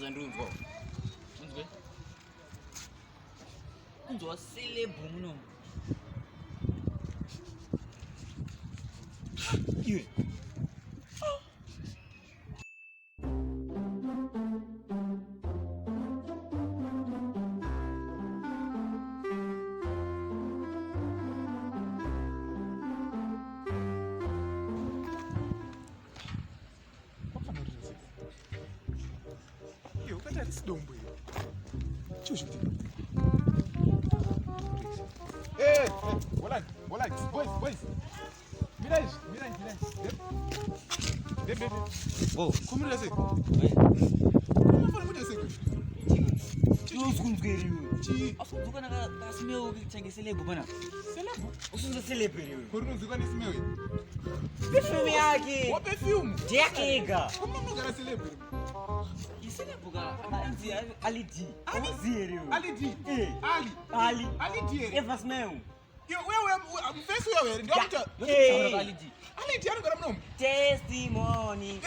zandunzwa. Unzwe? Unzwa celeb muno. Iwe. Hey, Molan, boys. Mirage. Deb. Oh, como ele é assim? Como foi muito assim? Duka naka smell change celeb bana. Celeb? Usunza celeb hiyo. Korno duka ni smell. Perfume yake. What perfume? Jakega. Como não gara celeb? Celeb ga anzi Ali D. Ali D. Ali D. Eva smell. I'm facing you here. Ali D anu gara mnom. Testimony.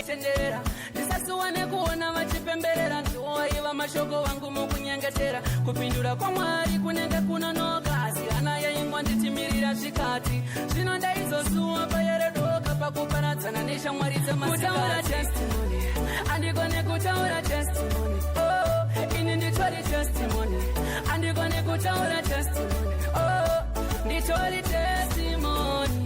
Tendera nisasuwane kuona vachipemberera ndoiva mashoko vangu mukunyengetera kupindura kwamwari kunenge kunonoka asi hana yaingwa nditimirira zvikati zvino ndaizosuwa payeredoka pakuparadzana neshamwari dzemakutaura testimony andigone kutaura testimony ini nditori testimony andigone kutaura testimony nditori testimony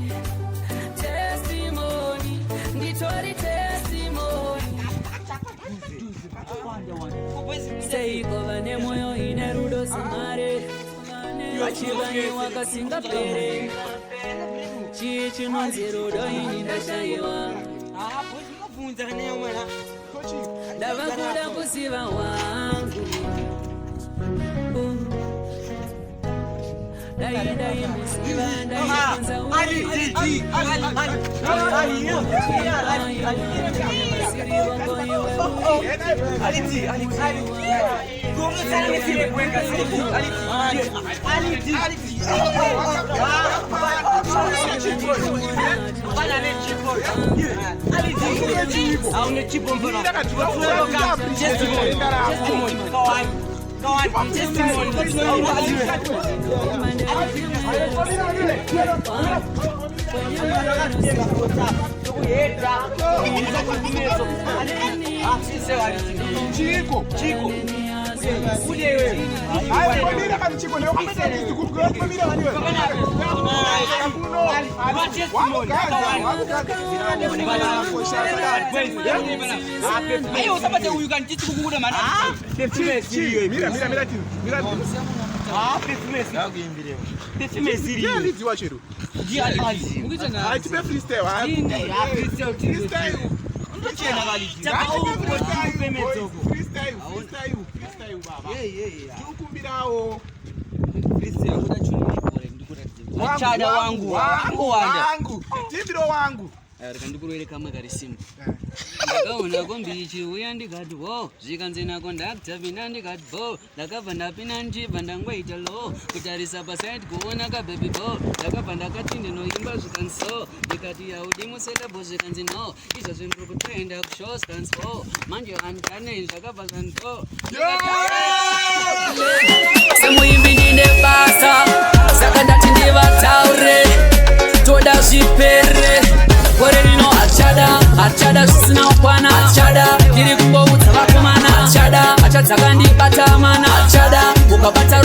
nditori testimony seikova nemoyo ine rudo semare vachivanyiwa kasingapere chii chinonzi rudo ini ndashayiwa ndava kuda kusiva wangu dai musiva ndaianza Chico. Ndikuroere kamwe kari simple. Ndakaona kombichi uya ndikati wo zvikanzena kondakutapinda ndikati bo ndakabva ndapinda ndichibva ndangoita lo kutarisa pasaidi kuona kababy bo ndakabva ndakati ndinoimba zvikanzi so ndikati yaudi muselebo zvikanzi no izvozvo ndiri kutoenda kushow zvikanzi so manje handane zvakabva zvanto semuimbi ndine basa saka ndati ndivataure toda zvipere gore rino achada zvisina ukwana achada ndiri kumboudza vakomana achada achadzaka ndibata mana achada ukabata